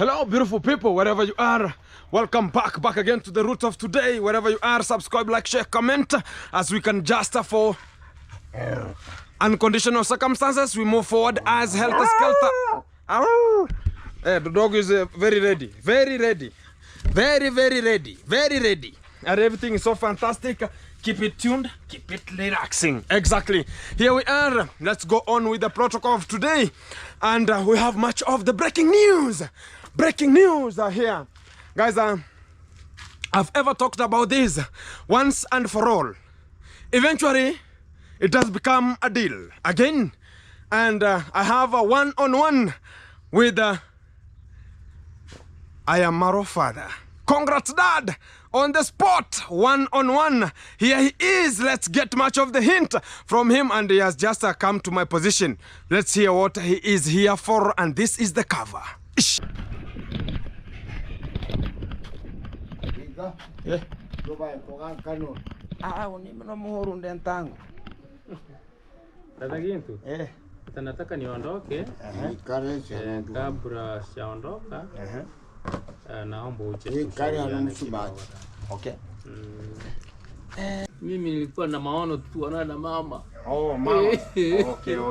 Hello, beautiful people, wherever you are. Welcome back again to the root of today. Wherever you are, subscribe, like, share, comment. As we can just for unconditional circumstances, we move forward as helter skelter. The dog is very ready, very ready, very ready, and everything is so fantastic. Keep it tuned, keep it relaxing. Exactly. Here we are. Let's go on with the protocol of today. And we have much of the breaking news. Breaking news are here. Guys, I've ever talked about this once and for all. Eventually, it has become a deal again. And I have a one-on-one with I am Maro father. Congrats, Dad! On the spot, one-on-one. Here he is. Let's get much of the hint from him, and he has just come to my position. Let's hear what he is here for, and this is the cover. Yeah. Nataka niondoke kabla sijaondoka naomba uche Okay. Mimi nilikuwa na maono tuonana na mama. Oh, mama. Okay.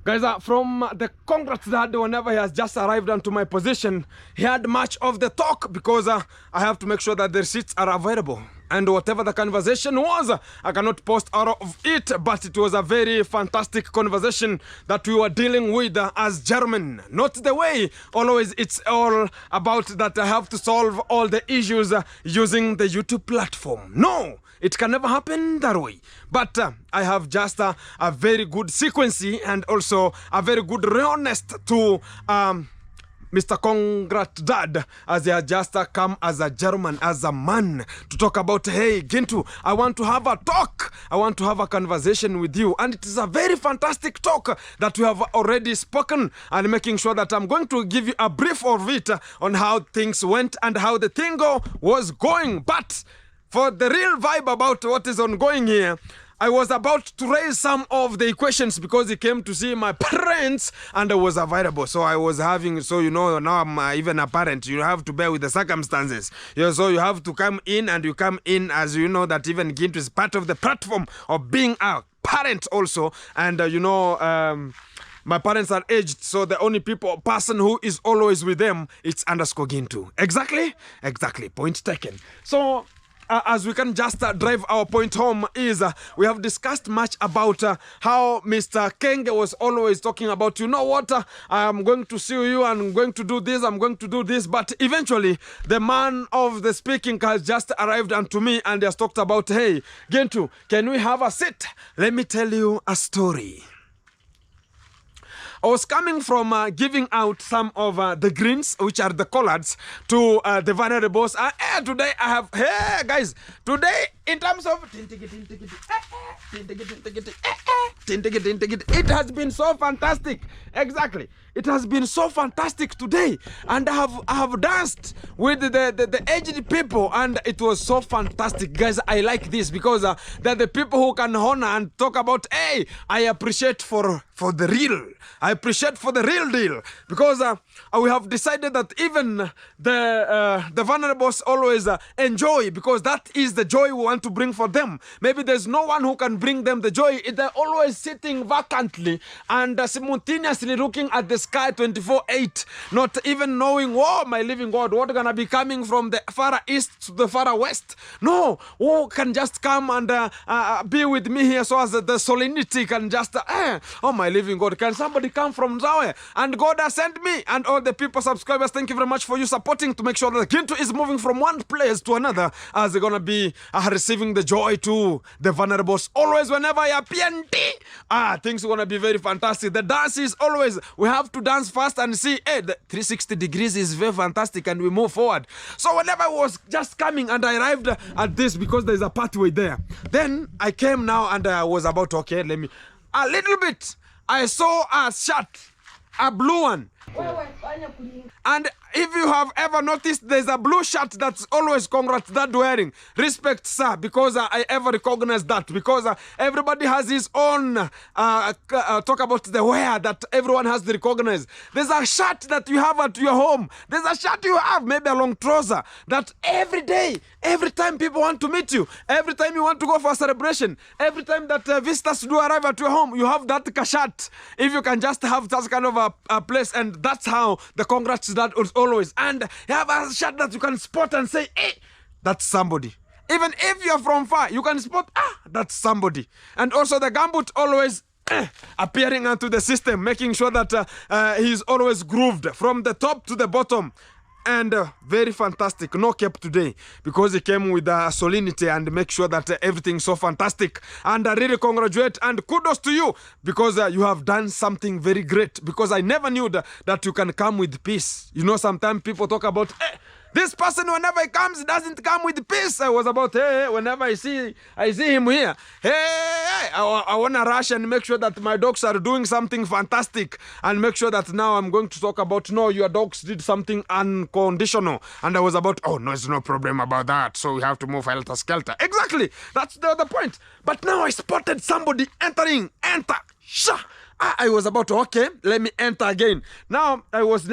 Guys, from the Congrats Dad, whenever he has just arrived onto my position, he had much of the talk because I have to make sure that the receipts are available. And whatever the conversation was, I cannot post out of it, but it was a very fantastic conversation that we were dealing with as German. Not the way always it's all about that I have to solve all the issues using the YouTube platform. No, it can never happen that way. But I have just a very good sequency and also a very good realness to Mr. Cograts Dad, as he has just come as a German, as a man, to talk about, hey, Gintu, I want to have a talk. I want to have a conversation with you. And it is a very fantastic talk that we have already spoken, and making sure that I'm going to give you a brief of it on how things went and how the thing was going. But for the real vibe about what is ongoing here, I was about to raise some of the equations because he came to see my parents and I was available. So I was having, so you know, now I'm even a parent. You have to bear with the circumstances. So you have to come in, and you come in as you know that even Gintu is part of the platform of being a parent also. And my parents are aged, so the only person who is always with them, it's _Gintu. Exactly. Point taken. So as we can just drive our point home is we have discussed much about how Mr. Kenge was always talking about, you know what, I'm going to sue you, I'm going to do this, but eventually the man of the speaking has just arrived unto me and has talked about, hey, Gintu, can we have a seat? Let me tell you a story. I was coming from giving out some of the greens, which are the collards, to the vulnerables. Today I have, hey guys, today in terms of, it has been so fantastic. Exactly. It has been so fantastic today. And I have danced with the aged people, and it was so fantastic. Guys, I like this because they're the people who can honor and talk about, hey, I appreciate for the real. I appreciate for the real deal, because we have decided that even the vulnerables always enjoy, because that is the joy we want to bring for them. Maybe there's no one who can bring them the joy. They're always sitting vacantly and simultaneously looking at the sky 24/8, not even knowing, oh my living God, what gonna be coming from the far east to the far west. No, who can just come and be with me here, so as the solemnity can just, oh my living God, can somebody come from Zawe? And God has sent me, and all the people, subscribers, thank you very much for you supporting to make sure that Gintu is moving from one place to another, as they're gonna be receiving the joy to the vulnerables. Always whenever I appear, things are gonna be very fantastic. The dance is always, we have to dance fast and see, hey, the 360 degrees is very fantastic, and we move forward. So whenever I was just coming and I arrived at this, because there's a pathway there, then I came now and I was about, okay, let me, a little bit, I saw a shirt, a blue one. And if you have ever noticed, there's a blue shirt that's always Congrats that wearing. Respect, sir, because I ever recognize that. Because everybody has his own talk about the wear that everyone has to recognize. There's a shirt that you have at your home. There's a shirt you have, maybe a long trouser, that every day, every time people want to meet you, every time you want to go for a celebration, every time that visitors do arrive at your home, you have that shirt. If you can just have that kind of a place, and that's how the Congrats that is always. And you have a shirt that you can spot and say, hey, that's somebody. Even if you're from far, you can spot, that's somebody. And also the gambut always appearing onto the system, making sure that he's always grooved from the top to the bottom. And very fantastic. No cap today because he came with solemnity and make sure that everything's so fantastic. And I really congratulate and kudos to you because you have done something very great. Because I never knew that you can come with peace. You know, sometimes people talk about, this person, whenever he comes, doesn't come with peace. I was about, whenever I see him here, I want to rush and make sure that my dogs are doing something fantastic. And make sure that now I'm going to talk about, no, your dogs did something unconditional. And I was about, oh, no, it's no problem about that. So we have to move helter-skelter. Exactly. That's the other point. But now I spotted somebody enter. I was about, okay, let me enter again. Now, I was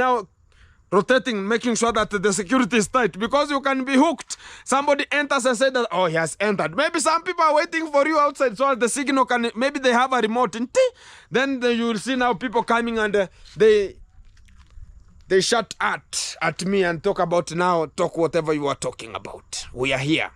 rotating, making sure that the security is tight because you can be hooked. Somebody enters and say that, oh, he has entered. Maybe some people are waiting for you outside so the signal can, maybe they have a remote. Then you will see now people coming and they shout at me and talk whatever you are talking about. We are here.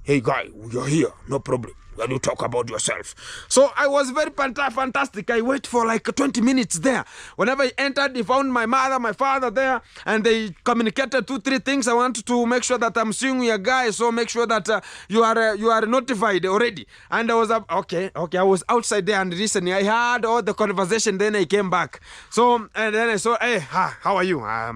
Hey, guy, we are here. No problem. When you talk about yourself. So I was very fantastic. I waited for like 20 minutes there. Whenever he entered, he found my mother, my father there, and they communicated 2-3 things. I wanted to make sure that I'm seeing you guys, so make sure that you are notified already. And I was okay. I was outside there and listening. I heard all the conversation. Then I came back. So and then I saw, hey, how are you? I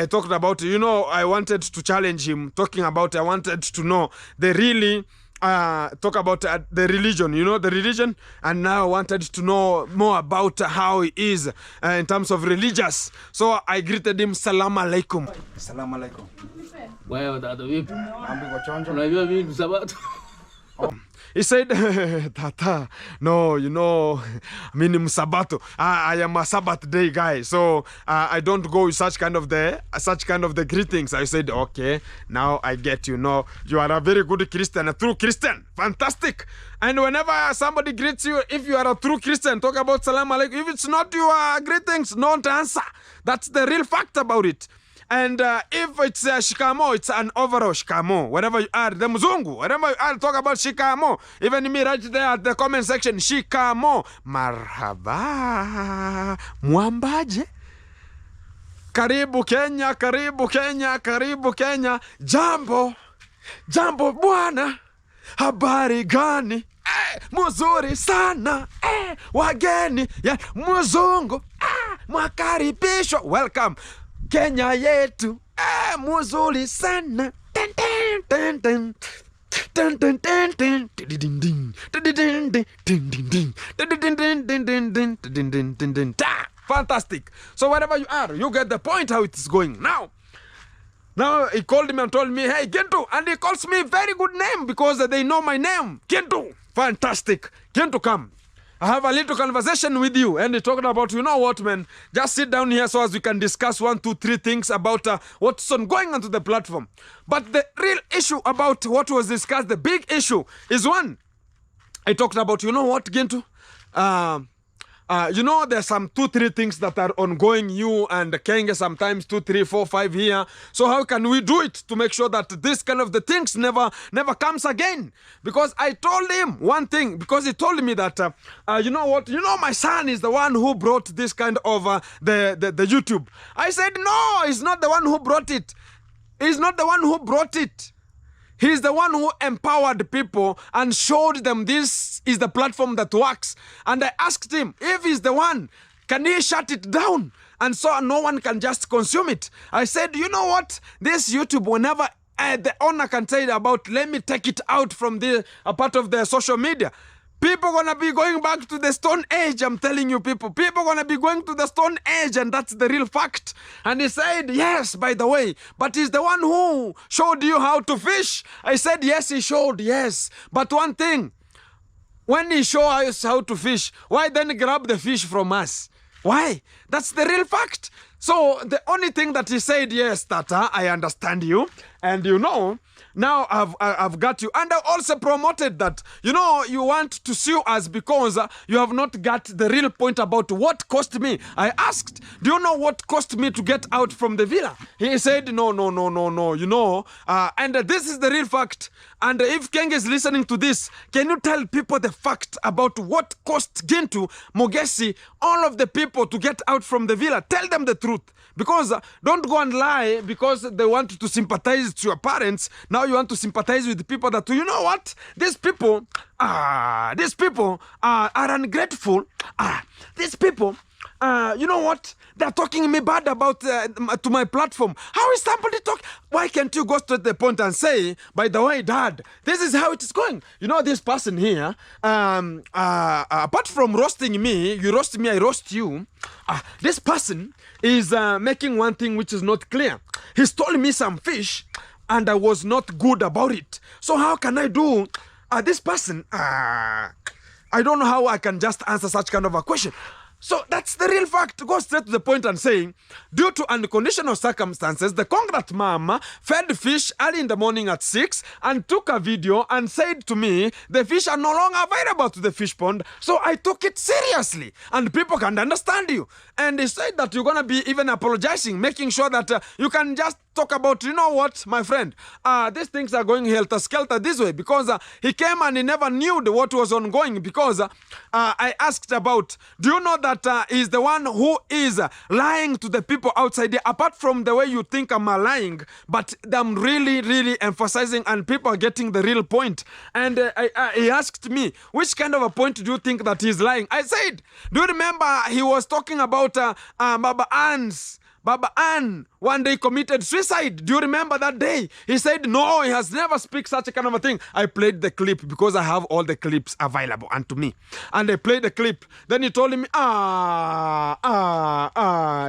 talked about, I wanted to challenge him. Talking about, I wanted to know the really. Talk about the religion, the religion, and now I wanted to know more about how he is in terms of religious. So I greeted him, Salam alaikum. Salam alaikum. Wewe dada vipi? Unajua vipi Sabato? He said, Tata, no, mini Sabato. I am a Sabbath day guy, so I don't go with such kind of the greetings. I said, okay, now I get you are a very good Christian, a true Christian. Fantastic. And whenever somebody greets you, if you are a true Christian, talk about Salam Alaikum. If it's not your greetings, don't answer. That's the real fact about it. And if it's shikamo, it's an overall shikamo. Wherever you are, the mzungu, wherever you are, talk about shikamo. Even me right there at the comment section, shikamo. Marhaba. Mwambaje. Karibu Kenya, karibu Kenya, karibu Kenya. Jambo bwana. Habari gani? Mzuri sana. Wageni. Mzungu. Mwakaribishwa. Welcome. Kenya yetu, mzuri sana. Fantastic. So wherever you are, you get the point how it is going. Now he called me and told me, hey, Kintu. And he calls me very good name because they know my name. Kintu. Fantastic. Kintu, come. I have a little conversation with you. And he talked about, what, man? Just sit down here so as we can discuss 1, 2, 3 things about what's going onto the platform. But the real issue about what was discussed, the big issue, is one. I talked about, what, Gintu? There's some 2, 3 things that are ongoing. You and Kenge sometimes 2, 3, 4, 5 here. So how can we do it to make sure that this kind of the things never comes again? Because I told him one thing, because he told me that, my son is the one who brought this kind of the YouTube. I said, no, he's not the one who brought it. He's not the one who brought it. He's the one who empowered people and showed them this is the platform that works. And I asked him, if he's the one, can he shut it down? And so no one can just consume it. I said, you know what? This YouTube, whenever the owner can say about, let me take it out from a part of the social media, People gonna be going back to the Stone Age. I'm telling you, people gonna be going to the Stone Age, and that's the real fact. And he said, yes, by the way, but he's the one who showed you how to fish. I said, yes, he showed, yes. But one thing, when he showed us how to fish, why then grab the fish from us? Why? That's the real fact. So the only thing that he said, yes, Tata, I understand you. And you know, now I've got you. And I also promoted that, you know, you want to sue us because you have not got the real point about what cost me. I asked, do you know what cost me to get out from the villa? He said, no, you know. And this is the real fact. And if Kenge is listening to this, can you tell people the fact about what cost Gintu, Mogesi, all of the people to get out from the villa? Tell them the truth. Because don't go and lie because they want to sympathize to your parents. Now you want to sympathize with the people that, you know what? These people are ungrateful. These people, you know what? They're talking me bad about to my platform. How is somebody talking? Why can't you go straight to the point and say, by the way, Dad, this is how it is going? You know, this person here, apart from roasting me, you roast me, I roast you. This person is making one thing which is not clear. He stole me some fish and I was not good about it. So how can I do this person? I don't know how I can just answer such kind of a question. So that's the real fact. Go straight to the point and saying, due to unconditional circumstances, the Cograts mama fed fish early in the morning at 6 and took a video and said to me, the fish are no longer available to the fish pond. So I took it seriously and people can understand you. And he said that you're going to be even apologizing, making sure that you can just talk about, you know what, my friend, these things are going helter-skelter this way because he came and he never knew what was ongoing because I asked about, do you know that he's the one who is lying to the people outside there, apart from the way you think I'm lying, but I'm really emphasizing and people are getting the real point. And he asked me, which kind of a point do you think that he's lying? I said, do you remember he was talking about Baba Ann one day committed suicide. Do you remember that day? He said, no, he has never speak such a kind of a thing. I played the clip because I have all the clips available unto me. And I played the clip. Then he told me,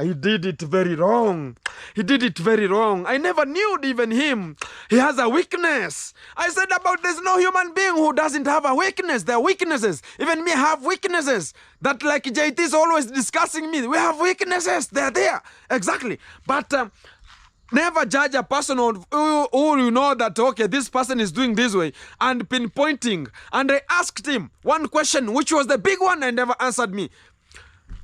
he did it very wrong. He did it very wrong. I never knew even him. He has a weakness. I said about there's no human being who doesn't have a weakness. There are weaknesses. Even me have weaknesses. That like JT is always discussing me. We have weaknesses. They're there. Exactly. But never judge a person who you know that, okay, this person is doing this way and pinpointing. And I asked him one question, which was the big one, and never answered me.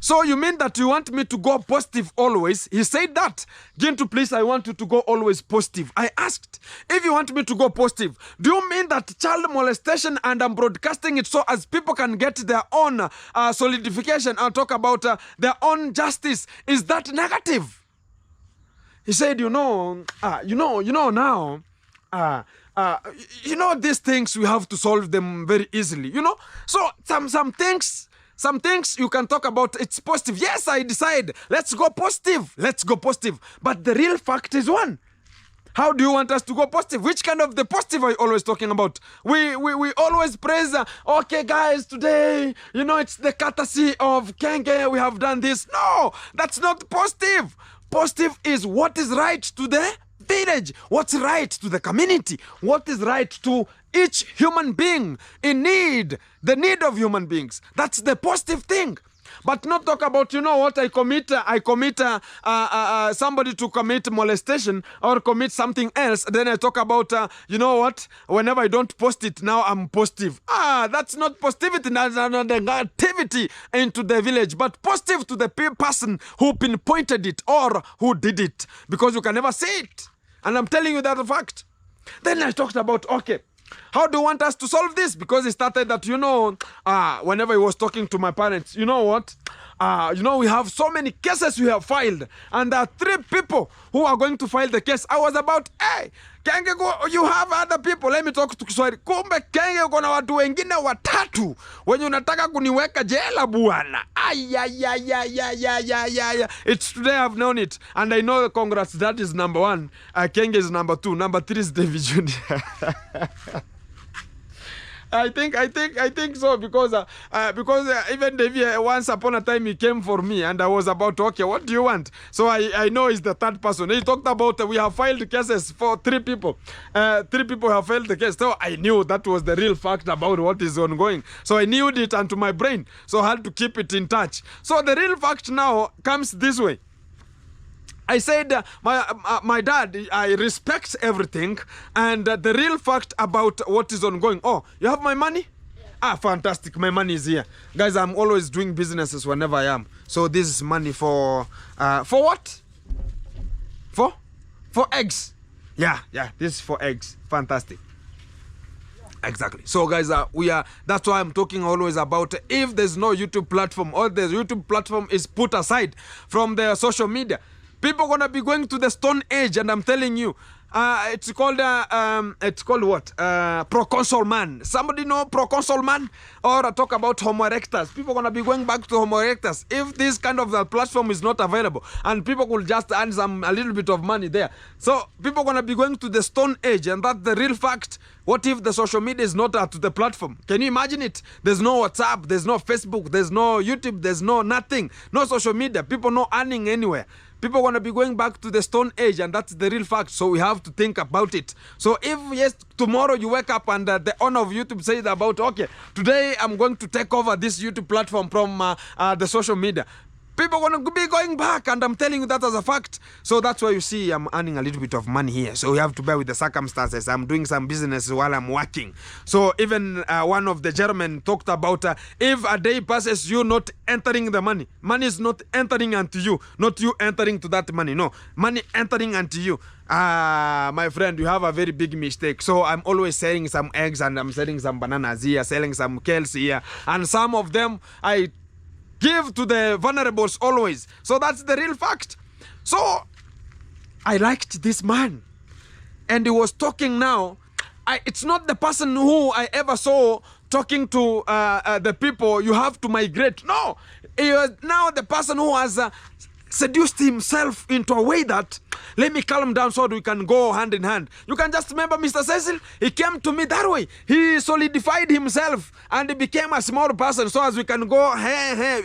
So you mean that you want me to go positive always? He said that. Gintu, please, I want you to go always positive. I asked, if you want me to go positive, do you mean that child molestation and I'm broadcasting it so as people can get their own solidification and talk about their own justice? Is that negative? He said, you know now, you know these things, we have to solve them very easily, you know? So some things you can talk about, it's positive. Yes, I decide, let's go positive. But the real fact is one. How do you want us to go positive? Which kind of the positive are you always talking about? We always praise, okay guys, today, you know, it's the courtesy of Kenge, we have done this. No, that's not positive. Positive is what is right to the village, what's right to the community, what is right to each human being in need, the need of human beings. That's the positive thing. But not talk about, you know what, I commit somebody to commit molestation or commit something else. Then I talk about, you know what, whenever I don't post it, now I'm positive. That's not positivity, that's not negativity into the village, but positive to the person who pinpointed it or who did it, because you can never say it. And I'm telling you that fact. Then I talked about, okay, how do you want us to solve this? Because he started that, you know, whenever he was talking to my parents, you know what? You know, we have so many cases we have filed. And there are 3 people who are going to file the case. I was about, hey, Kenge, you have other people. Let me talk to Kiswahili. Kumbe Kenge uko na watu wengine watatu wenye unataka kuniweka jela buana. It's today I've known it. And I know, congrats, that is number 1. Kenge is number 2. Number 3 is David Jr. I think so, because even Davey, once upon a time he came for me and I was about to, okay, what do you want? So I know he's the third person. He talked about we have filed cases for 3 people. 3 people have filed the case. So I knew that was the real fact about what is ongoing. So I knew it into my brain. So I had to keep it in touch. So the real fact now comes this way. I said, my dad, I respect everything, and the real fact about what is ongoing. Oh, you have my money? Yeah. Ah, fantastic. My money is here. Guys, I'm always doing businesses whenever I am. So this is money for what? For eggs. Yeah, this is for eggs. Fantastic. Exactly. So guys, that's why I'm talking always about if there's no YouTube platform, or the YouTube platform is put aside from the social media, people gonna be going to the Stone Age, and I'm telling you, it's called what? Proconsul man. Somebody know Proconsul man? Or talk about Homo erectus. People gonna be going back to Homo erectus if this kind of platform is not available, and people will just earn a little bit of money there. So people gonna be going to the Stone Age, and that's the real fact. What if the social media is not to the platform? Can you imagine it? There's no WhatsApp, there's no Facebook, there's no YouTube, there's no nothing, no social media. People not earning anywhere. People are going to be going back to the Stone Age, and that's the real fact. So we have to think about it. So if, yes, tomorrow you wake up and the owner of YouTube says about, okay, today I'm going to take over this YouTube platform from the social media, people are going to be going back, and I'm telling you that as a fact. So that's why you see I'm earning a little bit of money here. So we have to bear with the circumstances. I'm doing some business while I'm working. So even one of the gentlemen talked about if a day passes you not entering the money is not entering unto you, not you entering to that money. No, money entering unto you. My friend, you have a very big mistake. So I'm always selling some eggs, and I'm selling some bananas here, selling some kales here, and some of them I give to the vulnerables always. So that's the real fact. So I liked this man, and he was talking now. It's not the person who I ever saw talking to the people, you have to migrate. No, he was now the person who has seduced himself into a way that, let me calm down so that we can go hand in hand. You can just remember Mr. Cecil, he came to me that way. He solidified himself and he became a small person so as we can go, hey,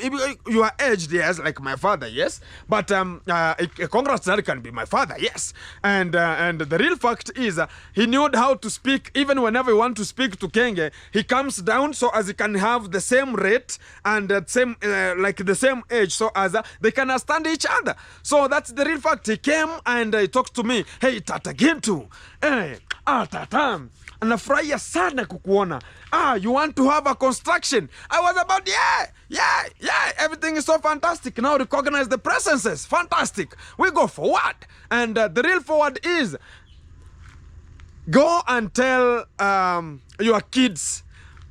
you are aged, yes, like my father, yes. But Congrats that can be my father, yes. And the real fact is he knew how to speak. Even whenever he want to speak to Kenge, he comes down so as he can have the same rate and the same like the same age, so as they can understand each other. So that's the real fact. He came and he talked to me, hey Tata Gintu, hey, Tata, nafurahia sana kukuona. You want to have a construction? I was about, yeah, everything is so fantastic. Now recognize the presences, fantastic. We go forward. And the real forward is, go and tell your kids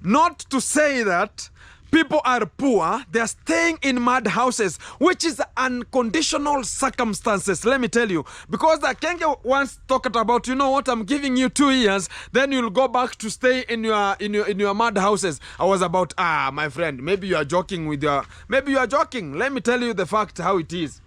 not to say that people are poor, they are staying in mud houses, which is unconditional circumstances, let me tell you. Because Kenge once talked about, you know what, I'm giving you 2 years, then you'll go back to stay in your mud houses. I was about, my friend, maybe you are joking with your, maybe you are joking. Let me tell you the fact how it is.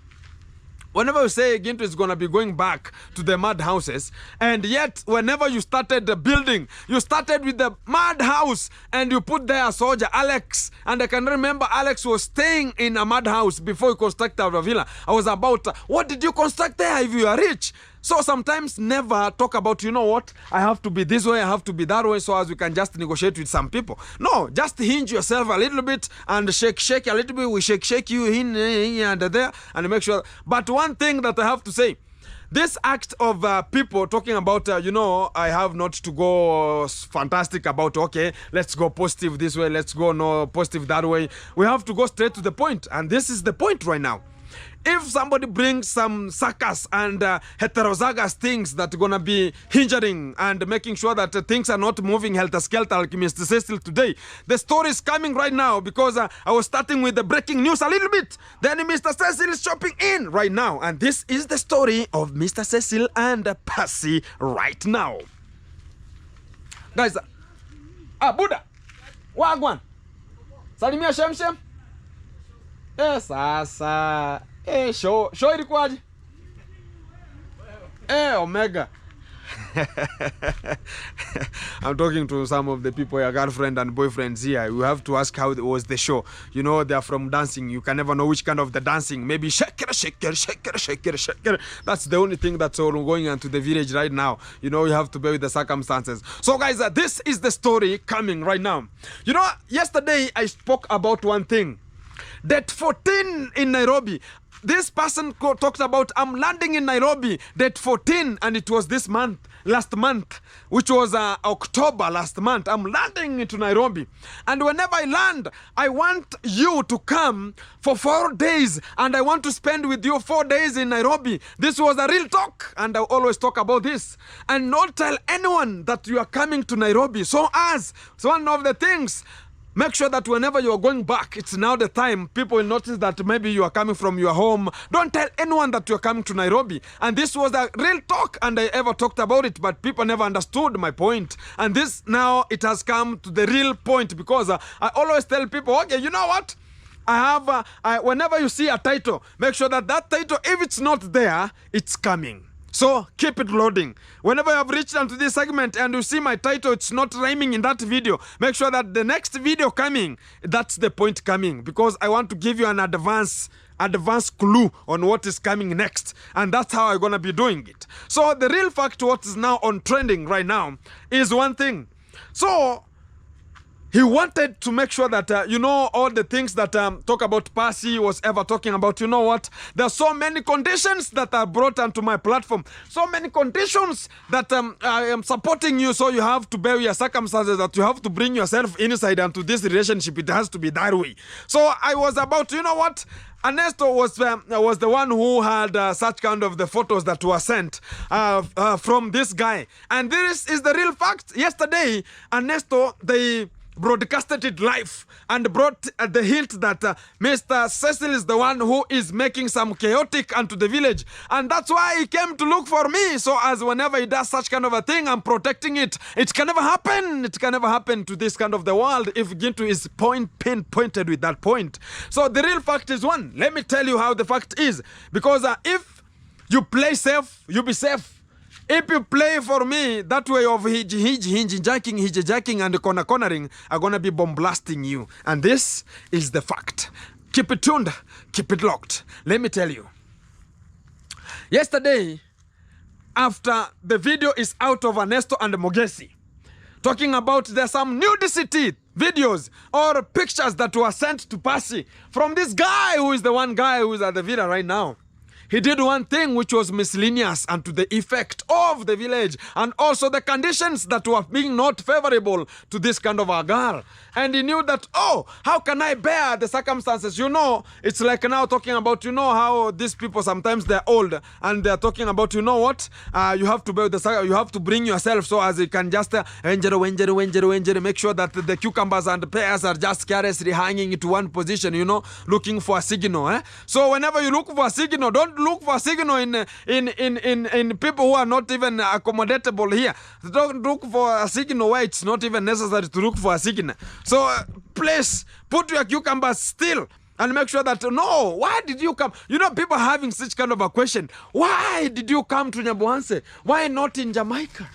Whenever you say Gintu is going to be going back to the mud houses, and yet whenever you started the building, you started with the mud house and you put there a soldier, Alex. And I can remember Alex was staying in a mud house before he constructed our villa. I was about, what did you construct there if you are rich? So sometimes never talk about, you know what, I have to be this way, I have to be that way, so as we can just negotiate with some people. No, just hinge yourself a little bit and shake a little bit. We shake you in here and there and make sure. But one thing that I have to say, this act of people talking about, you know, I have not to go fantastic about, okay, let's go positive this way, let's go no positive that way. We have to go straight to the point. And this is the point right now. If somebody brings some circus and heterozygous things that are going to be hindering and making sure that things are not moving helter-skelter like Mr. Cecil today, the story is coming right now because I was starting with the breaking news a little bit. Then Mr. Cecil is chopping in right now. And this is the story of Mr. Cecil and Percy right now. Guys, Buddha, Wagwan, Salimia Shem. Sasa. Show ilikuwaje? Omega. I'm talking to some of the people, your girlfriend and boyfriends here. You have to ask how was the show. You know, they're from dancing. You can never know which kind of the dancing. Maybe shake it, shake it, shake it, shake it, shake it. That's the only thing that's all going on to the village right now. You know, you have to bear with the circumstances. So guys, this is the story coming right now. You know, yesterday I spoke about one thing. Date 14 in Nairobi. This person talked about, I'm landing in Nairobi, date 14, and it was this month, last month, which was October last month. I'm landing into Nairobi. And whenever I land, I want you to come for 4 days, and I want to spend with you 4 days in Nairobi. This was a real talk, and I always talk about this. And not tell anyone that you are coming to Nairobi. So one of the things, make sure that whenever you are going back, it's now the time people will notice that maybe you are coming from your home. Don't tell anyone that you are coming to Nairobi. And this was a real talk, and I ever talked about it, but people never understood my point. And this now, it has come to the real point, because I always tell people, okay, you know what? I have, whenever you see a title, make sure that that title, if it's not there, it's coming. So keep it loading. Whenever you have reached onto this segment and you see my title, it's not rhyming in that video, make sure that the next video coming, that's the point coming, because I want to give you an advance clue on what is coming next, and that's how I'm gonna be doing it. So the real fact, what is now on trending right now, is one thing. So he wanted to make sure that, you know, all the things that talk about Percy was ever talking about. You know what? There are so many conditions that are brought onto my platform. So many conditions that I am supporting you. So you have to bear your circumstances, that you have to bring yourself inside into this relationship. It has to be that way. So I was about, you know what? Ernesto was the one who had such kind of the photos that were sent from this guy. And this is the real fact. Yesterday, Ernesto, they broadcasted it live and brought the hint that Mr. Cecil is the one who is making some chaotic unto the village, and that's why he came to look for me. So as whenever he does such kind of a thing, I'm protecting it. It can never happen. It can never happen to this kind of the world if Gintu is pinpointed with that point. So the real fact is one. Let me tell you how the fact is, because if you play safe, you be safe. If you play for me that way of hijacking and cornering, I'm gonna be bomb blasting you. And this is the fact. Keep it tuned, keep it locked. Let me tell you. Yesterday, after the video is out of Ernesto and Mogesi, talking about there's some nudity videos or pictures that were sent to Percy from this guy who is the one guy who is at the villa right now. He did one thing which was miscellaneous and to the effect of the village, and also the conditions that were being not favorable to this kind of a girl. And he knew that, oh, how can I bear the circumstances? You know, it's like now talking about, you know, how these people sometimes they're old and they're talking about, you know what, you have to bear the, you have to bring yourself so as you can just make sure that the cucumbers and the pears are just carelessly hanging into one position, you know, looking for a signal. So whenever you look for a signal, don't look for a signal in people who are not even accommodatable here. Don't look for a signal where it's not even necessary to look for a signal. So please put your cucumbers still and make sure that, no, why did you come? You know, people having such kind of a question. Why did you come to Nyabohanse? Why not in Jamaica?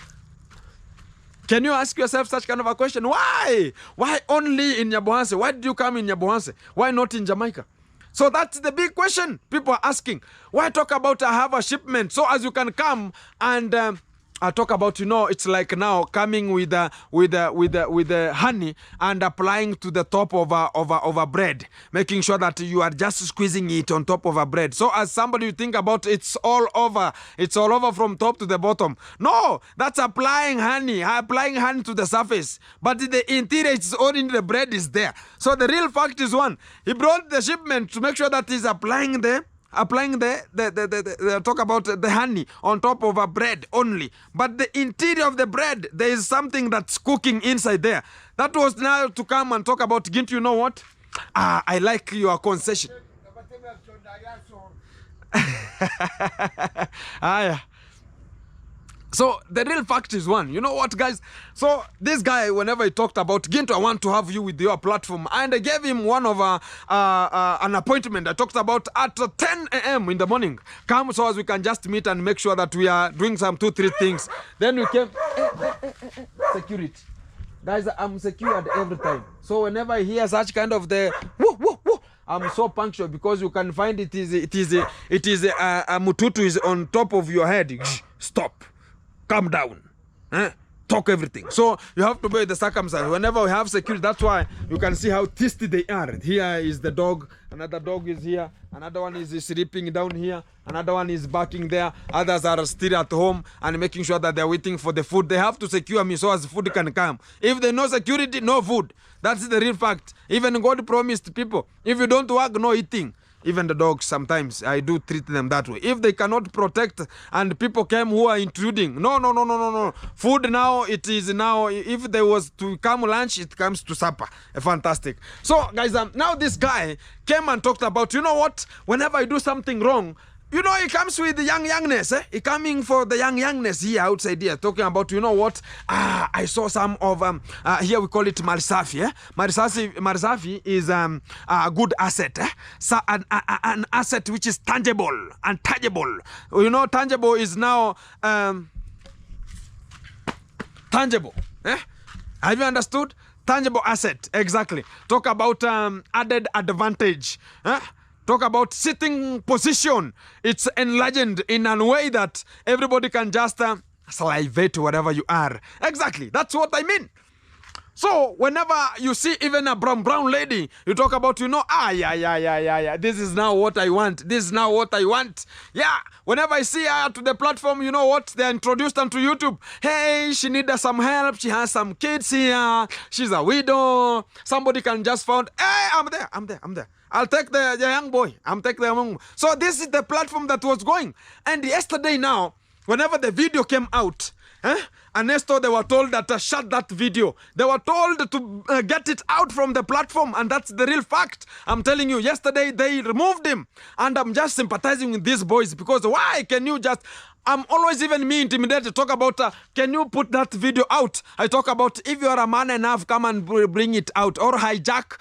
Can you ask yourself such kind of a question? Why? Why only in Nyabohanse? Why did you come in Nyabohanse? Why not in Jamaica? So that's the big question people are asking. Why talk about I have a shipment? So as you can come and I talk about, you know, it's like now coming with the honey and applying to the top of a bread, making sure that you are just squeezing it on top of a bread. So as somebody you think about, it's all over from top to the bottom. No, that's applying honey to the surface, but the interior, it's only the bread is there. So the real fact is one, he brought the shipment to make sure that he's applying the talk about the honey on top of a bread only, but the interior of the bread, there is something that's cooking inside there. That was now to come and talk about. Gintu, you know what? I like your concession. So the real fact is one. You know what, guys? So this guy, whenever he talked about Ginto, I want to have you with your platform, and I gave him one of an appointment. I talked about at 10 a.m. in the morning. Come so as we can just meet and make sure that we are doing some 2-3 things. Then we came. Security, guys. I'm secured every time. So whenever I hear such kind of the woo woo woo, I'm so punctual because you can find it is a mututu is on top of your head. Stop. Calm down, talk everything. So you have to bear the circumstances. Whenever we have security, that's why you can see how thirsty they are. Here is the dog, another dog is here, another one is sleeping down here, another one is barking there, others are still at home and making sure that they're waiting for the food. They have to secure me so as food can come. If there's no security, no food. That's the real fact. Even God promised people, if you don't work, no eating. Even the dogs, sometimes I do treat them that way. If they cannot protect and people came who are intruding, no. Food now, it is now, if there was to come lunch, it comes to supper. Fantastic. So guys, now this guy came and talked about, you know what, whenever I do something wrong, you know, he comes with the youngness, He coming for the youngness here outside here, talking about, you know what, I saw some of, here we call it Marisafi, Marisafi is a good asset, So an asset which is tangible and tangible. You know, tangible is now, tangible, Have you understood? Tangible asset, exactly. Talk about added advantage, Talk about sitting position. It's enlarged in a way that everybody can just salivate wherever you are. Exactly. That's what I mean. So whenever you see even a brown lady, you talk about, you know, yeah. This is now what I want. This is now what I want. Yeah. Whenever I see her to the platform, you know what? They're introduced onto YouTube. Hey, she needs some help. She has some kids here. She's a widow. Somebody can just found, hey, I'm there. I'll take the young boy. So this is the platform that was going. And yesterday now, whenever the video came out, and Nestor, they were told that shut that video. They were told to get it out from the platform, and that's the real fact. I'm telling you, yesterday they removed him, and I'm just sympathizing with these boys because why can you just... I'm always even me intimidated to talk about, can you put that video out? I talk about if you are a man enough, come and bring it out, or hijack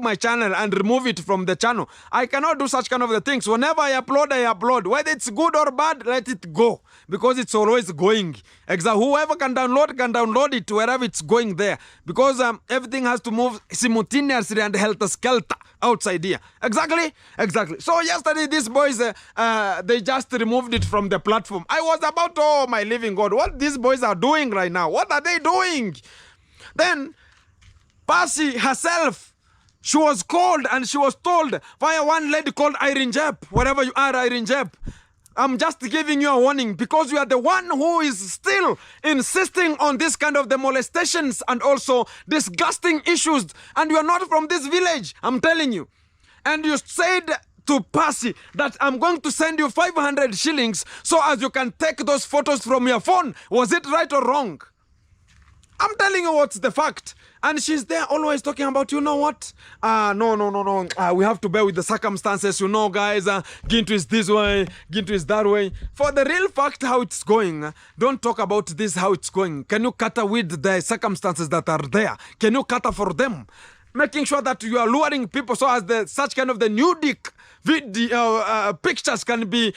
my channel and remove it from the channel. I cannot do such kind of the things. Whenever I upload. Whether it's good or bad, let it go, because it's always going. Whoever can download it wherever it's going there, because everything has to move simultaneously and helter-skelter outside here. Exactly. So yesterday these boys, they just removed it from the platform. I was about, oh my living God, what these boys are doing right now? What are they doing? Then Percy herself, she was called and she was told by one lady called Irene Jep, wherever you are, Irene Jep, I'm just giving you a warning, because you are the one who is still insisting on this kind of the molestations and also disgusting issues, and you are not from this village, I'm telling you. And you said to Percy that I'm going to send you 500 shillings so as you can take those photos from your phone. Was it right or wrong? I'm telling you what's the fact. And she's there always talking about, you know what? No. We have to bear with the circumstances. You know, guys, Gintu is this way, Gintu is that way. For the real fact, how it's going, don't talk about this, how it's going. Can you cater with the circumstances that are there? Can you cater for them? Making sure that you are luring people so as such kind of the nudic video pictures can be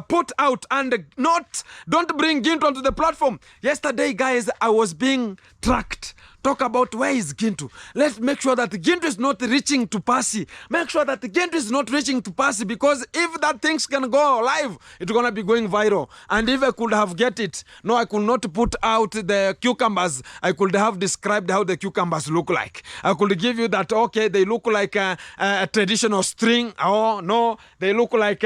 put out, and don't bring Gintu onto the platform. Yesterday, guys, I was being tracked. Talk about where is Gintu. Let's make sure that Gintu is not reaching to Percy. Make sure that Gintu is not reaching to Percy, because if that things can go live, it's going to be going viral. And if I could have get it, no, I could not put out the cucumbers. I could have described how the cucumbers look like. I could give you that, okay, they look like a traditional string. Oh, no, they look like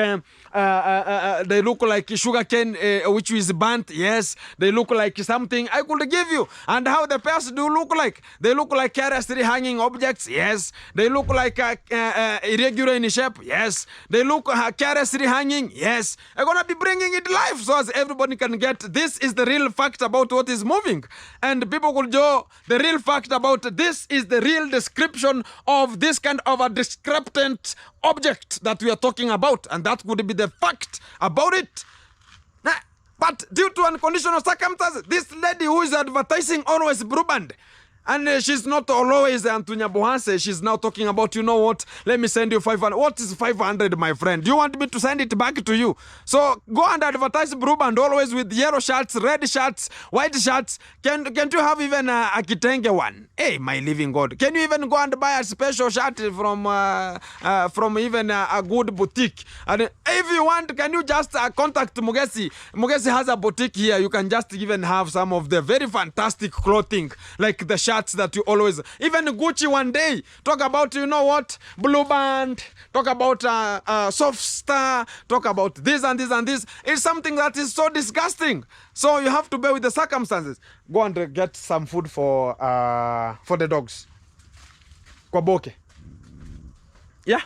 sugarcane, which is burnt. Yes, they look like something. I could give you. And how the pairs do look like. They look like carelessly hanging objects. Yes. They look like irregular in shape. Yes. They look carelessly hanging. Yes. I'm going to be bringing it live so as everybody can get. This is the real fact about what is moving. And people will know the real fact about this is the real description of this kind of a discrepant object that we are talking about. And that would be the fact about it. But due to unconditional circumstances, this lady who is advertising always Bruband, and she's not always Antonia Bohanse. She's now talking about, you know what, let me send you 500. What is 500, my friend? Do you want me to send it back to you? So go and advertise Bruband always with yellow shirts, red shirts, white shirts. Can't you have even a kitenge one? Hey, my living God. Can you even go and buy a special shirt from even a good boutique? And if you want, can you just contact Mugesi? Mugesi has a boutique here. You can just even have some of the very fantastic clothing, like the shirts that you always, even Gucci one day, talk about, you know what, Blue Band, talk about Soft Star, talk about this and this and this. It's something that is so disgusting. So you have to bear with the circumstances. Go and get some food for the dogs. Kwaboke. Yeah?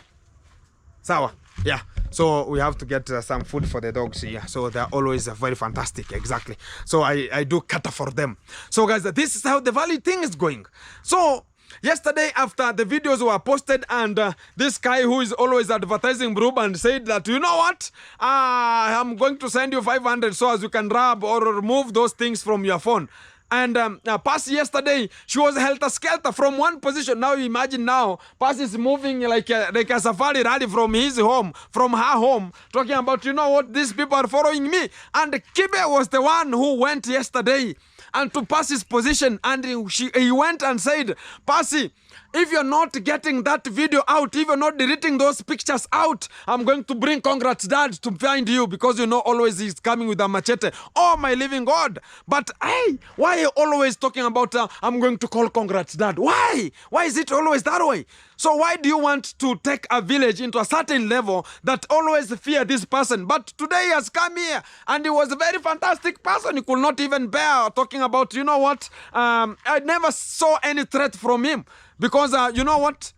Sawa. Yeah. So we have to get some food for the dogs here. So they're always very fantastic. Exactly. So I do cater for them. So guys, this is how the value thing is going. So yesterday after the videos were posted and this guy who is always advertising Bruband said that, you know what, I'm going to send you 500 so as you can rub or remove those things from your phone. And Pass yesterday, she was helter-skelter from one position. Now imagine now, Pass is moving like a safari rally from his home, from her home, talking about, you know what, these people are following me. And Kibe was the one who went yesterday and to Pass's position, and he went and said, Passy, if you're not getting that video out, if you're not deleting those pictures out, I'm going to bring Cograts dad to find you, because you know always he's coming with a machete. Oh my living God. But hey, why are you always talking about I'm going to call Cograts dad? Why? Why is it always that way? So why do you want to take a village into a certain level that always fear this person? But today he has come here and he was a very fantastic person. He could not even bear talking about, you know what, I never saw any threat from him. Because, you know what?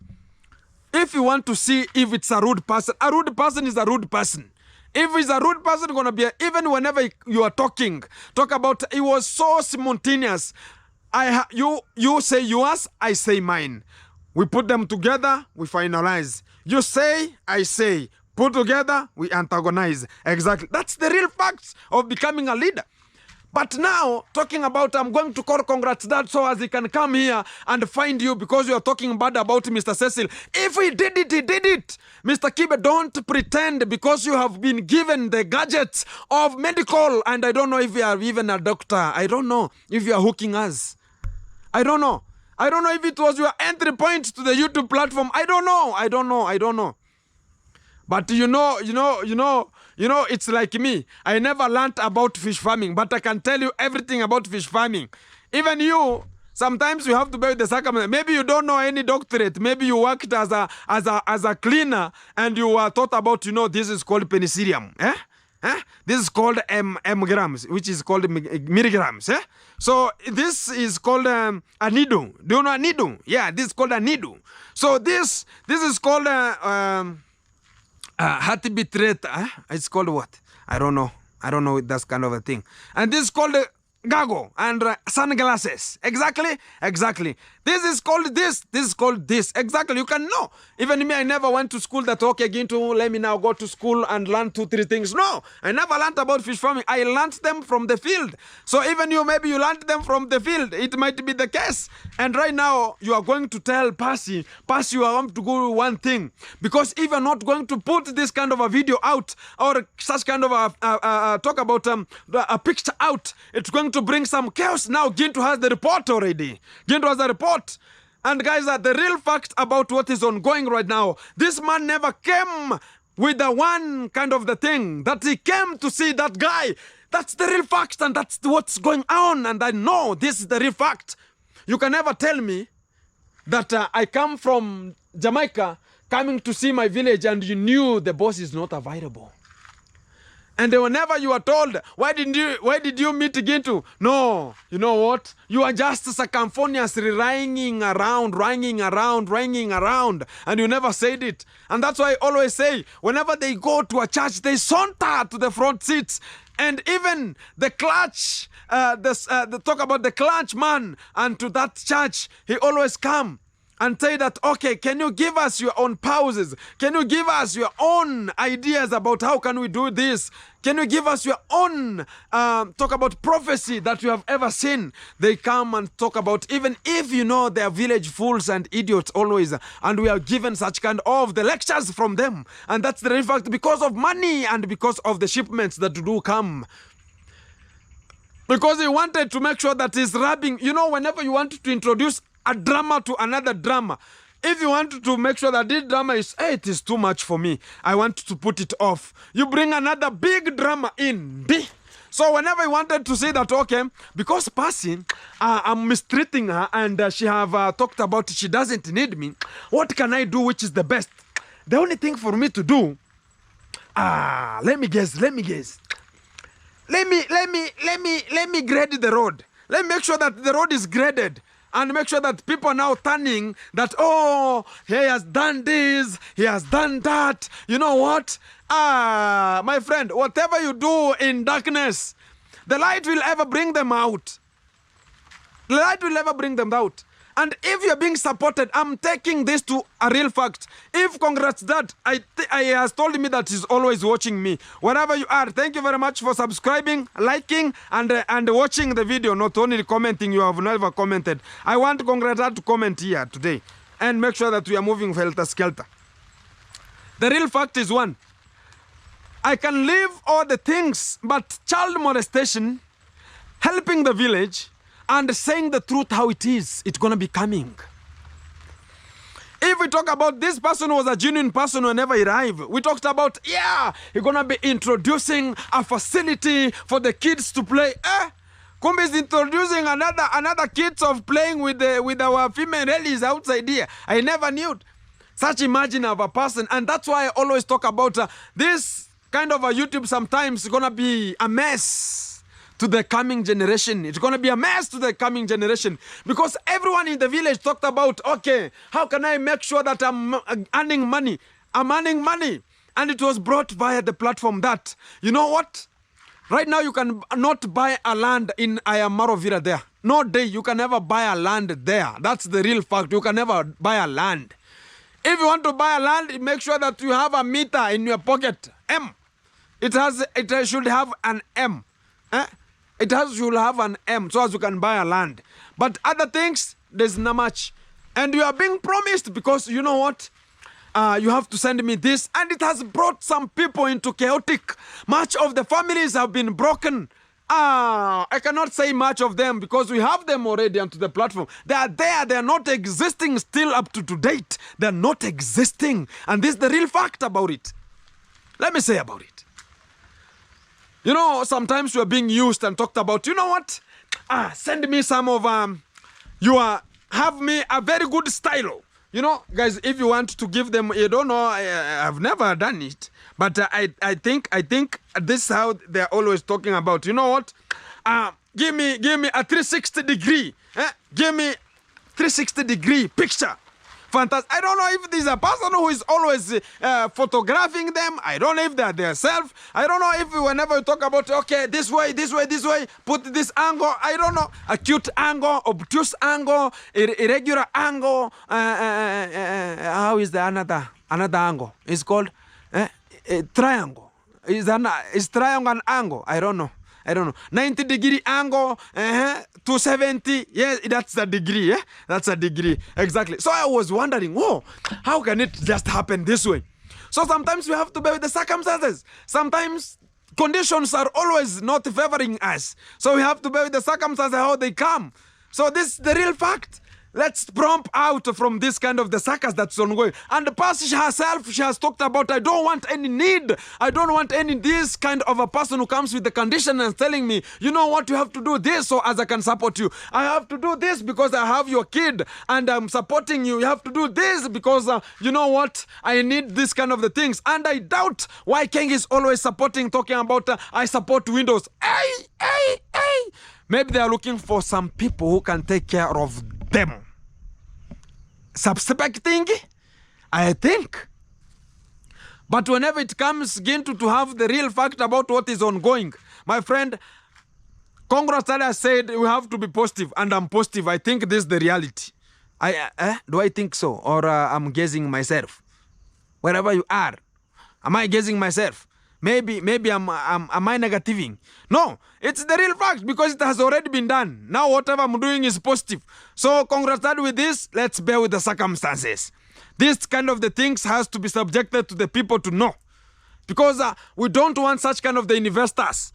If you want to see if it's a rude person is a rude person. If he's a rude person, it's going to be, even whenever you are talking, talk about, it was so spontaneous. You say yours, I say mine. We put them together, we finalize. You say, I say. Put together, we antagonize. Exactly. That's the real facts of becoming a leader. But now, talking about I'm going to call Cograts dad so as he can come here and find you because you are talking bad about Mr. Cecil. If he did it, he did it. Mr. Kibe, don't pretend because you have been given the gadgets of medical, and I don't know if you are even a doctor. I don't know if you are hooking us. I don't know. I don't know if it was your entry point to the YouTube platform. I don't know. But you know, it's like me. I never learned about fish farming, but I can tell you everything about fish farming. Even you, sometimes you have to bear with the circumstances. Maybe you don't know any doctorate. Maybe you worked as a cleaner and you were taught about, you know, this is called penicillium. This is called grams, which is called milligrams. So this is called a needle. Do you know a needle? Yeah, this is called a needle. So this is called heartbeat rate. It's called what? I don't know. That's kind of a thing. And this is called goggle and sunglasses. Exactly. This is called this. This is called this. Exactly. You can know. Even me, I never went to school that, okay, again to let me now go to school and learn 2-3 things. No, I never learned about fish farming. I learned them from the field. So even you, maybe you learned them from the field. It might be the case. And right now, you are going to tell Passy, you are going to do one thing. Because if you're not going to put this kind of a video out or such kind of a talk about a picture out, it's going to bring some chaos. Now Gintu has the report already. Gintu has the report. And guys, the real fact about what is ongoing right now, this man never came with the one kind of the thing that he came to see that guy. That's the real fact, and that's what's going on. And I know this is the real fact. You can never tell me that I come from Jamaica coming to see my village and you knew the boss is not available. And whenever you are told, why did you meet Gintu? No, you know what? You are just circumphoniously ringing around, and you never said it. And that's why I always say, whenever they go to a church, they saunter to the front seats. And even the clutch, talk about the clutch man, and to that church, he always come. and say that, okay, can you give us your own pauses? Can you give us your own ideas about how can we do this? Can you give us your own talk about prophecy that you have ever seen? They come and talk about, even if you know they are village fools and idiots always, and we are given such kind of the lectures from them. And that's the real fact, because of money and because of the shipments that do come. Because he wanted to make sure that he's rubbing, you know, whenever you want to introduce a drama to another drama, if you want to make sure that this drama is, hey, it is too much for me, I want to put it off, you bring another big drama in. So whenever you wanted to say that, okay, because passing, I'm mistreating her and she have talked about she doesn't need me, what can I do which is the best? The only thing for me to do, let me guess. Let me grade the road. Let me make sure that the road is graded. And make sure that people are now turning that, oh, he has done this, he has done that. You know what? My friend, whatever you do in darkness, the light will ever bring them out. The light will ever bring them out. And if you're being supported, I'm taking this to a real fact. If Congrats that I has told me that he's always watching me. Wherever you are, thank you very much for subscribing, liking, and watching the video. Not only commenting, you have never commented. I want Congrats to comment here today and make sure that we are moving helter-skelter. The real fact is one. I can leave all the things, but child molestation, helping the village, and saying the truth how it is, it's going to be coming. If we talk about this person was a genuine person whenever he arrived, we talked about, yeah, he's going to be introducing a facility for the kids to play. Kumbi is introducing another kids of playing with our female rallies outside here. I never knew such imagine of a person. And that's why I always talk about this kind of a YouTube sometimes is going to be a mess to the coming generation. It's going to be a mess to the coming generation, because everyone in the village talked about, okay, how can I make sure that I'm earning money? I'm earning money. And it was brought via the platform that, you know what? Right now you can not buy a land in Ayamarovira there. No day you can never buy a land there. That's the real fact. You can never buy a land. If you want to buy a land, make sure that you have a meter in your pocket. M. It should have an M. Should have an M so as you can buy a land. But other things, there's not much. And you are being promised because you know what? You have to send me this. And it has brought some people into chaotic. Much of the families have been broken. I cannot say much of them because we have them already onto the platform. They are there. They are not existing still up to date. They are not existing. And this is the real fact about it. Let me say about it. You know, sometimes we're being used and talked about, you know what? Send me some of, have me a very good stylo. You know, guys, if you want to give them, you don't know, I've never done it. But I think this is how they're always talking about. You know what? Give me a 360 degree. Give me 360 degree picture. Fantastic. I don't know if there's a person who is always photographing them. I don't know if they're themselves. I don't know if whenever you talk about, okay, this way, put this angle. I don't know. Acute angle, obtuse angle, irregular angle. How is the another angle? It's called triangle. Is triangle an angle? I don't know. 90 degree angle, 270. Yes, that's a degree. That's a degree. Exactly. So I was wondering, how can it just happen this way? So sometimes we have to bear with the circumstances. Sometimes conditions are always not favoring us. So we have to bear with the circumstances, how they come. So this is the real fact. Let's prompt out from this kind of the circus that's ongoing. And the person herself, she has talked about, I don't want any need. I don't want any this kind of a person who comes with the condition and telling me, you know what, you have to do this so as I can support you. I have to do this because I have your kid and I'm supporting you. You have to do this because, you know what, I need this kind of the things. And I doubt why King is always supporting, talking about, I support Windows. Hey. Maybe they are looking for some people who can take care of them. Suspecting, I think. But whenever it comes again to have the real fact about what is ongoing, my friend, Congrats said we have to be positive, and I'm positive. I think this is the reality. Do I think so? Or I'm guessing myself? Wherever you are, am I guessing myself? Maybe am I negativing? No, it's the real fact because it has already been done. Now whatever I'm doing is positive. So congrats with this. Let's bear with the circumstances. This kind of the things has to be subjected to the people to know. Because we don't want such kind of the investors.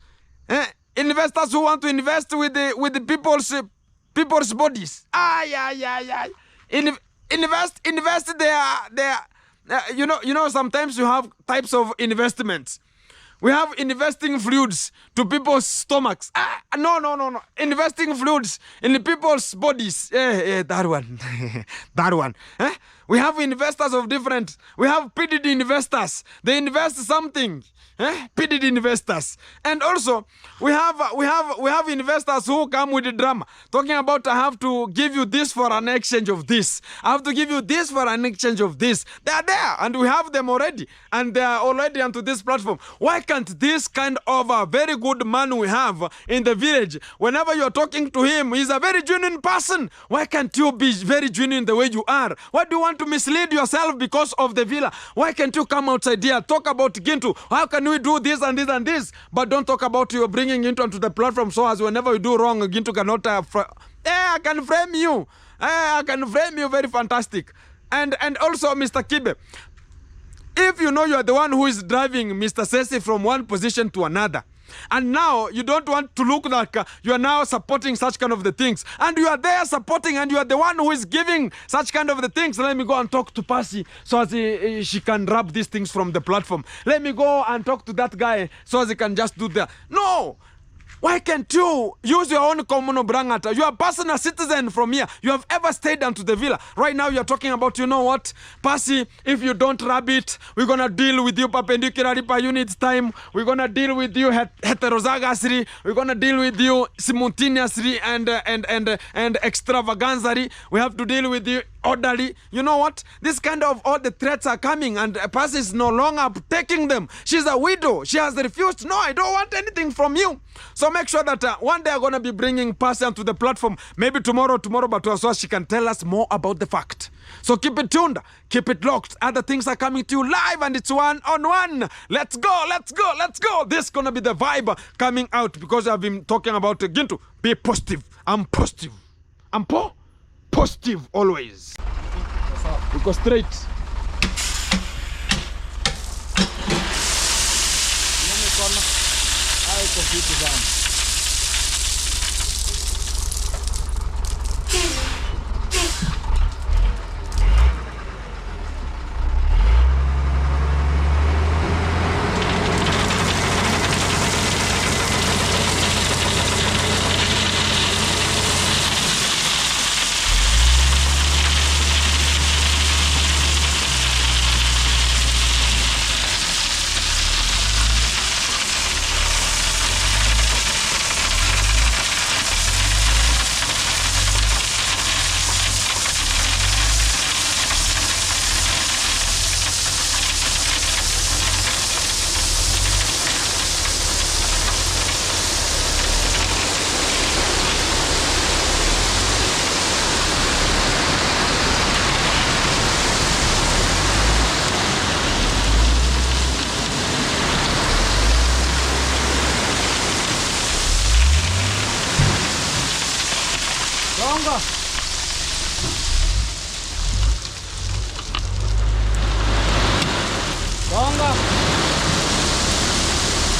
Investors who want to invest with the people's bodies. Invest their you know sometimes you have types of investments. We have investing fluids to people's stomachs. No. Investing fluids in the people's bodies. That one. That one. We have investors of different. We have PDD investors. They invest something. PDD investors. And also, we have investors who come with the drama. Talking about I have to give you this for an exchange of this. I have to give you this for an exchange of this. They are there and we have them already. And they are already onto this platform. Why can't this kind of a very good man we have in the village, whenever you're talking to him, he's a very genuine person. Why can't you be very genuine the way you are? Why do you want to mislead yourself because of the villa? Why can't you come outside here, talk about Gintu? How can we do this and this and this? But don't talk about you bringing Gintu onto the platform so as whenever you do wrong, Gintu cannot... I can frame you. I can frame you very fantastic. And also, Mr. Kibe, if you know you are the one who is driving Mr. Sesi from one position to another, and now you don't want to look like you are now supporting such kind of the things, and you are there supporting and you are the one who is giving such kind of the things, let me go and talk to Percy so as she can rub these things from the platform. Let me go and talk to that guy so as he can just do that. No! Why can't you use your own common brangata? You are a personal citizen from here. You have ever stayed down to the villa. Right now you're talking about, you know what, Percy, if you don't rub it, we're going to deal with you perpendicularly per unit time. We're going to deal with you heterozygously. We're going to deal with you simultaneously and extravaganzally. We have to deal with you orderly. You know what? This kind of all the threats are coming and Percy is no longer taking them. She's a widow. She has refused. No, I don't want anything from you. So make sure that one day I'm going to be bringing Percy onto the platform. Maybe tomorrow, but also she can tell us more about the fact. So keep it tuned. Keep it locked. Other things are coming to you live and it's one-on-one. Let's go. This is going to be the vibe coming out because I've been talking about Gintu. Be positive. I'm positive. I'm positive always. We go straight.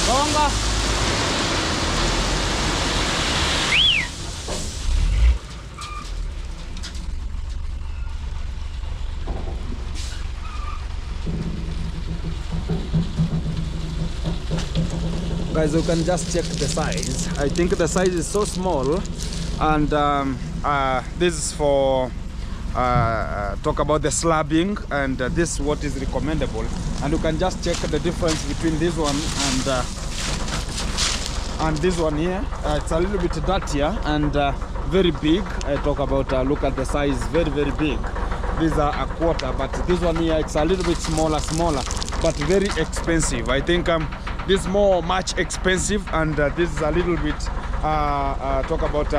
Gonga. Guys, you can just check the size. I think the size is so small, and this is for talk about the slabbing, and this is what is recommendable. And you can just check the difference between this one and this one here. It's a little bit dirtier and very big. I talk about look at the size, very big. These are a quarter, but this one here, it's a little bit smaller, but very expensive. I think this is much expensive, and this is a little bit talk about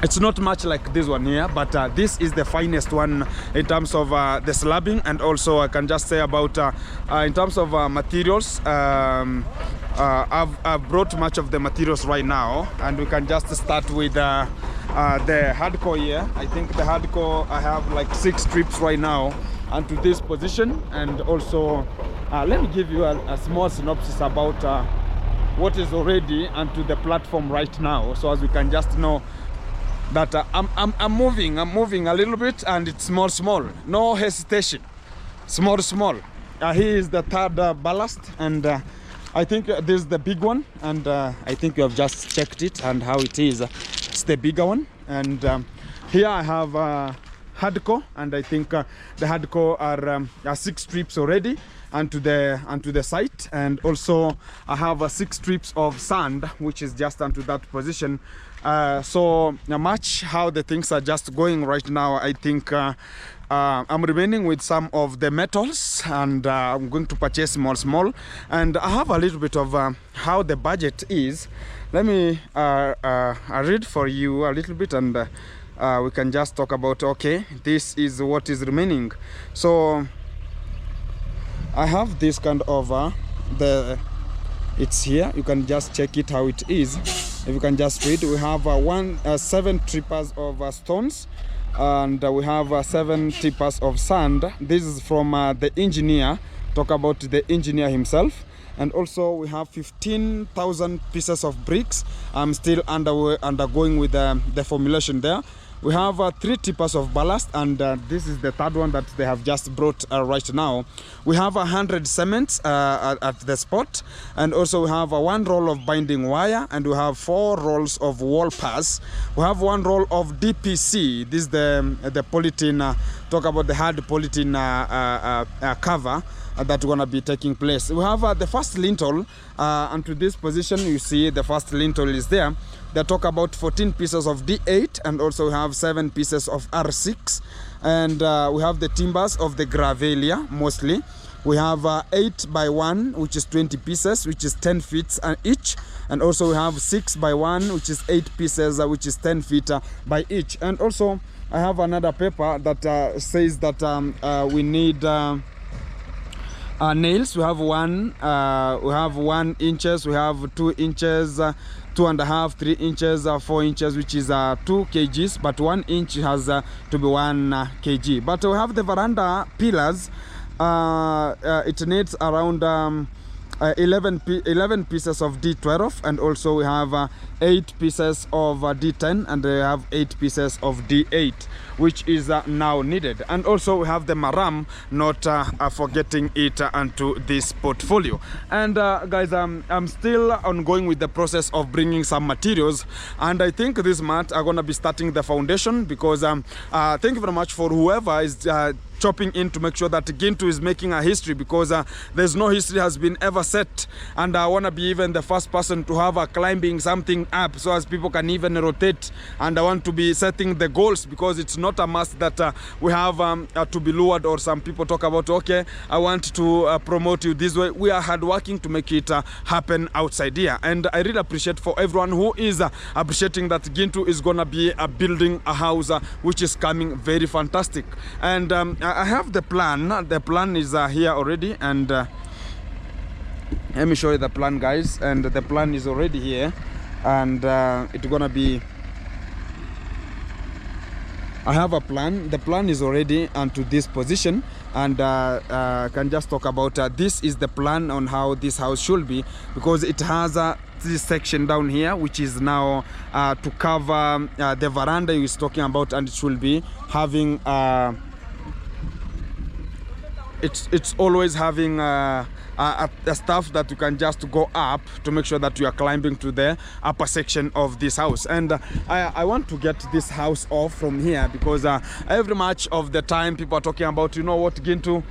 It's not much like this one here, but this is the finest one in terms of the slabbing. And also I can just say about in terms of materials, I've brought much of the materials right now, and we can just start with the hardcore here. I think the hardcore, I have like 6 strips right now onto this position. And also let me give you a small synopsis about what is already onto the platform right now, so as we can just know that I'm moving a little bit, and it's small, no hesitation, small. Here is the third ballast, and I think this is the big one, and I think you have just checked it and how it is. It's the bigger one. And here I have hardcore, and I think the hardcore are 6 strips already onto the site. And also I have 6 strips of sand, which is just onto that position. So much how the things are just going right now. I think I'm remaining with some of the metals, and I'm going to purchase small, and I have a little bit of how the budget is. Let me read for you a little bit, and we can just talk about, okay, this is what is remaining. So I have this kind of it's here, you can just check it how it is. If you can just read, we have 7 trippers of stones, and we have 7 trippers of sand. This is from the engineer, talk about the engineer himself. And also we have 15,000 pieces of bricks. I'm still undergoing with the formulation there. We have 3 tippers of ballast, and this is the third one that they have just brought right now. We have 100 cements at the spot, and also we have 1 roll of binding wire, and we have 4 rolls of wall pass. We have 1 roll of DPC. This is the polythene, talk about the hard polythene cover that's gonna be taking place. We have the first lintel onto this position. You see the first lintel is there. They talk about 14 pieces of D8, and also we have 7 pieces of R6, and we have the timbers of the gravelia mostly. We have 8 by 1, which is 20 pieces, which is 10 feet each, and also we have 6 by 1, which is 8 pieces, which is 10 feet by each. And also I have another paper that says that we need nails. We have 1 inches, we have 2 inches, 2.5, 3 inches, 4 inches, which is 2 kgs, but 1 inch has to be 1 kg. But we have the veranda pillars. It needs around 11 pieces of D12, and also we have 8 pieces of D10, and we have 8 pieces of D8, which is now needed. And also we have the maram, not forgetting it onto this portfolio. And guys, I'm still ongoing with the process of bringing some materials, and I think this month I'm gonna be starting the foundation, because thank you very much for whoever is chopping in to make sure that Gintu is making a history, because there's no history has been ever set, and I want to be even the first person to have a climbing something up, so as people can even rotate. And I want to be setting the goals, because it's not a must that we have to be lured, or some people talk about, okay, I want to promote you this way. We are hard working to make it happen outside here, and I really appreciate for everyone who is appreciating that Gintu is gonna be building a house which is coming very fantastic. And I have the plan. The plan is here already, and let me show you the plan, guys. And the plan is already here, and it's gonna be, I have a plan. The plan is already onto this position, and can just talk about this is the plan on how this house should be, because it has this section down here, which is now to cover the veranda he was talking about, and it should be having it's always having a stuff that you can just go up to make sure that you are climbing to the upper section of this house. And I want to get this house off from here, because every much of the time people are talking about, you know what, Gintu,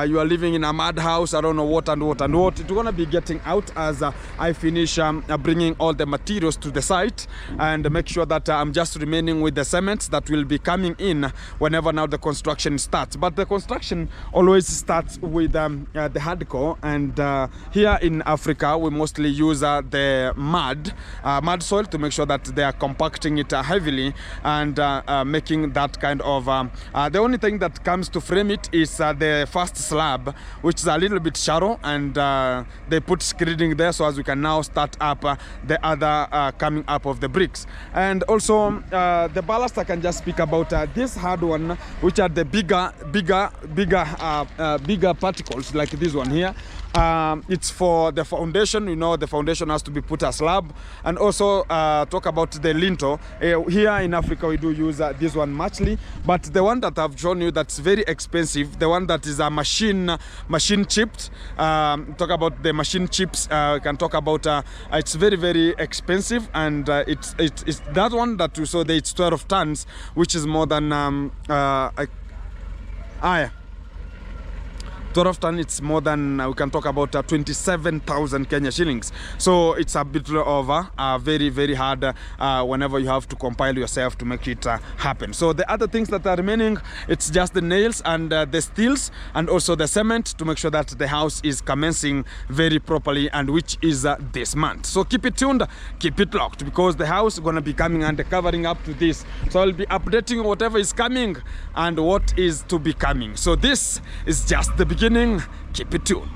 you are living in a mad house, I don't know what and what and what. It's gonna be getting out as I finish bringing all the materials to the site, and make sure that I'm just remaining with the cements that will be coming in whenever now the construction starts. But the construction always starts with the hard chemical, and here in Africa we mostly use the mud soil to make sure that they are compacting it heavily and making that kind of the only thing that comes to frame it is the first slab, which is a little bit shallow, and they put screeding there so as we can now start up the other coming up of the bricks. And also the ballast, I can just speak about this hard one, which are the bigger particles like this one here. It's for the foundation. You know, the foundation has to be put a slab. And also talk about the lintel. Here in Africa we do use this one muchly, but the one that I've shown you that's very expensive, the one that is a machine chipped, talk about the machine chips, we can talk about it's very expensive, and it's that one that we saw there, it's 12 tons, which is more than 12 ton, it's more than we can talk about 27,000 Kenya shillings. So it's a bit of very hard whenever you have to compile yourself to make it happen. So the other things that are remaining, it's just the nails and the steels and also the cement to make sure that the house is commencing very properly, and which is this month. So keep it tuned, keep it locked, because the house is going to be coming and covering up to this. So I'll be updating whatever is coming and what is to be coming. So this is just the beginning. Keep it tuned.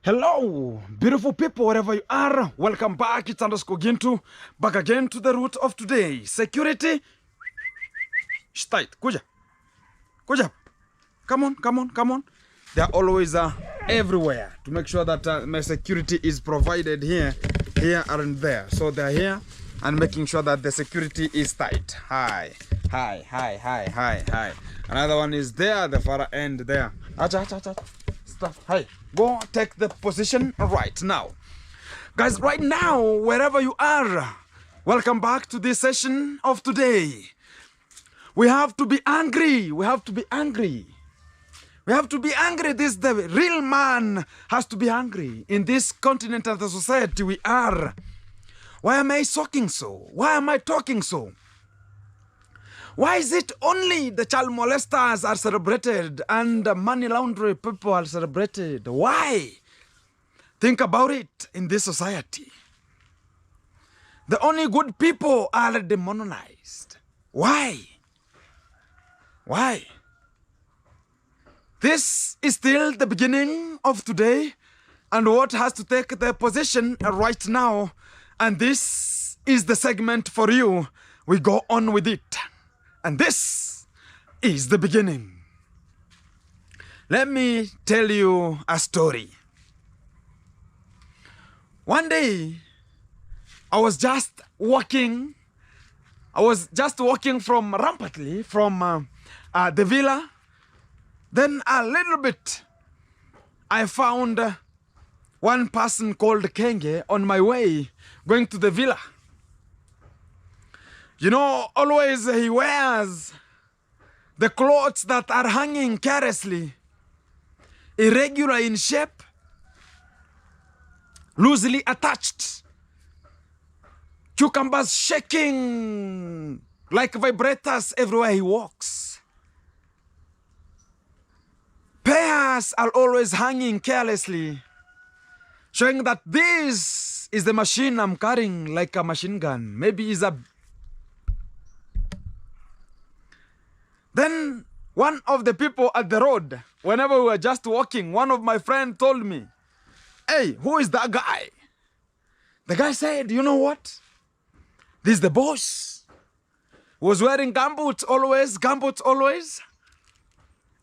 Hello, beautiful people, wherever you are. Welcome back. It's underscore Gintu. Back again to the root of today. Security. Tight. Kuja. Come on. They are always everywhere to make sure that my security is provided here and there. So they're here and making sure that the security is tight. Hi. Another one is there, the far end there. Hey, go take the position right now. Guys, right now, wherever you are, welcome back to this session of today. We have to be angry. The real man has to be angry. In this continent and the society we are. Why am I talking so? Why am I talking so? Why is it only the child molesters are celebrated and the money laundering people are celebrated? Why? Think about it in this society. The only good people are demonized. Why? This is still the beginning of today, and what has to take the position right now. And this is the segment for you. We go on with it. And this is the beginning. Let me tell you a story. One day, I was just walking from rampantly from the villa. Then a little bit, I found one person called Kenge on my way going to the villa. You know, always he wears the clothes that are hanging carelessly, irregular in shape, loosely attached, cucumbers shaking like vibrators everywhere he walks. Pears are always hanging carelessly, showing that this is the machine I'm carrying, like a machine gun. Maybe it's a... Then one of the people at the road, whenever we were just walking, one of my friends told me, "Hey, who is that guy?" The guy said, "You know what? This is the boss." He was wearing gumboots always.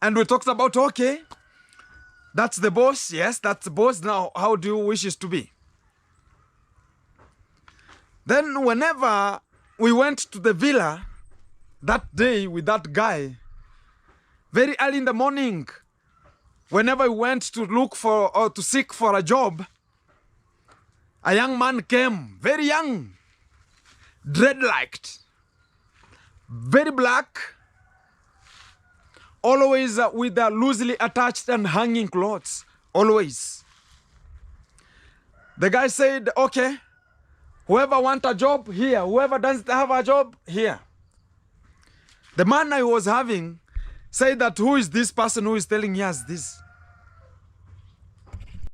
And we talked about, okay, that's the boss. Yes, that's the boss. Now, how do you wish it to be? Then whenever we went to the villa, that day with that guy, very early in the morning, whenever we went to look for or to seek for a job, a young man came, very young, dreadlocked, very black, always with the loosely attached and hanging clothes, always. The guy said, okay, whoever wants a job, here. Whoever doesn't have a job, here. The man I was having said that, who is this person who is telling us this?